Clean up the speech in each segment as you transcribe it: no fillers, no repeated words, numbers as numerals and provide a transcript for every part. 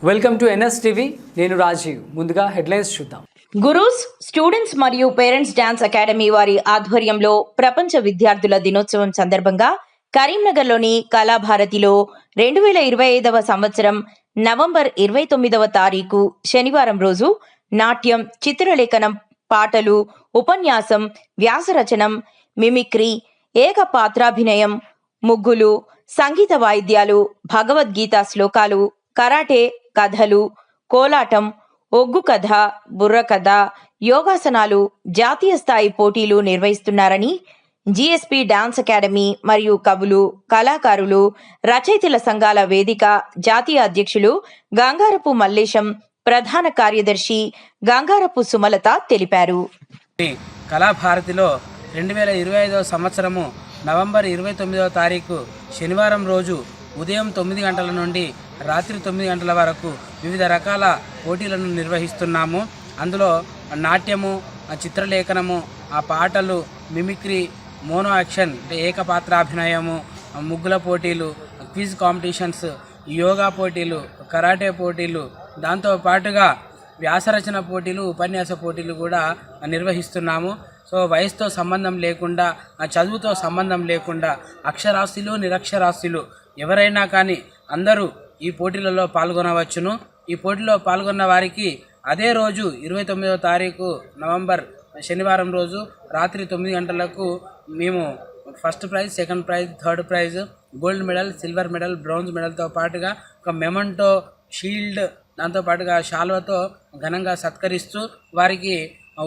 Welcome to NS TV. నేను రాజీవ్. ముందుగా headlines చూద్దాం. గురూస్ స్టూడెంట్స్ మరియు పేరెంట్స్ డాన్స్ అకాడమీ వారి ఆధ్వర్యంలో ప్రపంచ విద్యార్థుల దినోత్సవం సందర్భంగా కరీంనగర్లోని కళాభారతిలో 2025వ సంవత్సరం నవంబర్ 29వ తారీఖు శనివారం రోజు నాట్యం, చిత్రలేఖనం, పాటలు, ఉపన్యాసం, వ్యాసరచనం, మిమిక్రీ, ఏకపాత్రాభినయం, ముగ్గులు, సంగీత వాయిద్యాలు, భగవద్గీత శ్లోకాలు, కరాటే, కథలు, కోలాటం, ఒగ్గు కథ, బుర్రకథ, యోగాసనాలు, జాతీయ స్థాయి పోటీలు నిర్వహిస్తున్నారని జిఎస్పి డాన్స్ అకాడమీ మరియు కవులు, కళాకారులు, రచయితల సంఘాల వేదిక జాతీయ అధ్యక్షులు గంగారపు మల్లేశం, ప్రధాన కార్యదర్శి గంగారపు సుమలత తెలిపారు. కళాభారతిలో 2025వ సంవత్సరము నవంబర్ 29వ తారీఖు శనివారం రోజు ఉదయం 9 గంటల నుండి రాత్రి 9 గంటల వరకు వివిధ రకాల పోటీలను నిర్వహిస్తున్నాము. అందులో నాట్యము, చిత్రలేఖనము, ఆ పాటలు, మిమిక్రీ, మోనో యాక్షన్ అంటే ఏకపాత్రాభినయము, ముగ్గుల పోటీలు, క్విజ్ కాంపిటీషన్స్, యోగా పోటీలు, కరాటే పోటీలు, దాంతో పాటుగా వ్యాసరచన పోటీలు, ఉపన్యాస పోటీలు కూడా నిర్వహిస్తున్నాము. సో వయసుతో సంబంధం లేకుండా, చదువుతో సంబంధం లేకుండా అక్షరాస్యులు, నిరక్షరాస్యులు ఎవరైనా కానీ అందరూ ఈ పోటీలలో పాల్గొనవచ్చును. ఈ పోటీలో పాల్గొన్న వారికి అదే రోజు 29వ తారీఖు నవంబర్ శనివారం రోజు రాత్రి 9 గంటలకు మేము first prize, second prize, third prize, gold medal, silver medal, bronze మెడల్తో పాటుగా ఒక మెమంటో, షీల్డ్, దాంతోపాటుగా శాల్వతో ఘనంగా సత్కరిస్తూ వారికి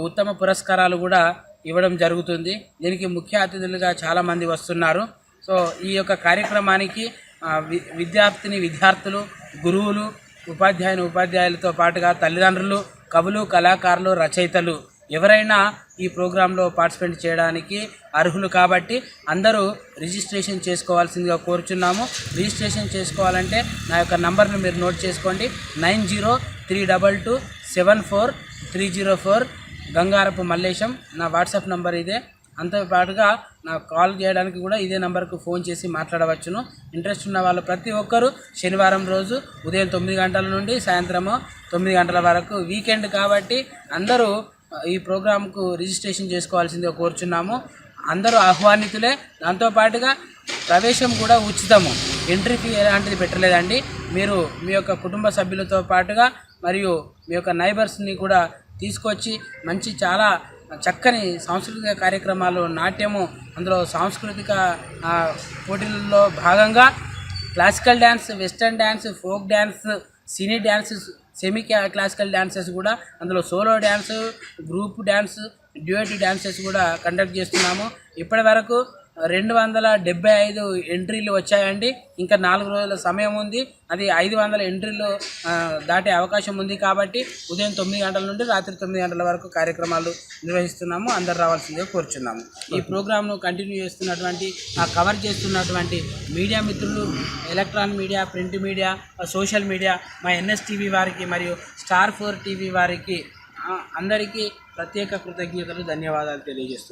ఉత్తమ పురస్కారాలు కూడా ఇవ్వడం జరుగుతుంది. దీనికి ముఖ్య అతిథులుగా చాలామంది వస్తున్నారు. సో ఈ యొక్క కార్యక్రమానికి విద్యార్థులు, గురువులు, ఉపాధ్యాయులతో పాటుగా తల్లిదండ్రులు, కవులు, కళాకారులు, రచయితలు ఎవరైనా ఈ ప్రోగ్రాంలో పార్టిసిపేట్ చేయడానికి అర్హులు కాబట్టి అందరూ రిజిస్ట్రేషన్ చేసుకోవాల్సిందిగా కోరుచున్నాము. రిజిస్ట్రేషన్ చేసుకోవాలంటే నా యొక్క నంబర్ను మీరు నోట్ చేసుకోండి. 90322274 గంగారపు మల్లేశం నా వాట్సాప్ నంబర్ ఇదే. అంతేపాటుగా నాకు కాల్ చేయడానికి కూడా ఇదే నెంబర్కు ఫోన్ చేసి మాట్లాడవచ్చును. ఇంట్రెస్ట్ ఉన్న వాళ్ళు ప్రతి ఒక్కరూ శనివారం రోజు ఉదయం 9 గంటల నుండి సాయంత్రము 9 గంటల వరకు, వీకెండ్ కాబట్టి అందరూ ఈ ప్రోగ్రాంకు రిజిస్ట్రేషన్ చేసుకోవాల్సిందిగా కోరుచున్నాము. అందరూ ఆహ్వానితులే. దాంతోపాటుగా ప్రవేశం కూడా ఉచితము, ఎంట్రీ ఫీ ఎలాంటిది పెట్టలేదండి. మీరు మీ యొక్క కుటుంబ సభ్యులతో పాటుగా మరియు మీ యొక్క నైబర్స్ని కూడా తీసుకొచ్చి చాలా చక్కని సాంస్కృతిక కార్యక్రమాలు, నాట్యము, అందులో సాంస్కృతిక పోటీలలో భాగంగా classical dance, western dance, folk dance, cine dance, semi classical dances కూడా, అందులో solo dance, group dance, duet dances కూడా కండక్ట్ చేస్తున్నాము. ఇప్పటి వరకు 275 ఎంట్రీలు వచ్చాయండి. ఇంకా 4 రోజుల సమయం ఉంది. అది 500 ఎంట్రీలు దాటే అవకాశం ఉంది. కాబట్టి ఉదయం 9 గంటల నుండి రాత్రి 9 గంటల వరకు కార్యక్రమాలు నిర్వహిస్తున్నాము. అందరు రావాల్సిందిగా కోరుచున్నాము. ఈ ప్రోగ్రామ్ను కంటిన్యూ చేస్తున్నటువంటి, కవర్ చేస్తున్నటువంటి మీడియా మిత్రులు, electronic media, print media, social media, మా ఎన్ఎస్ టీవీ వారికి మరియు స్టార్ 4 టీవీ వారికి అందరికీ ప్రత్యేక కృతజ్ఞతలు, ధన్యవాదాలు తెలియజేస్తున్నాను.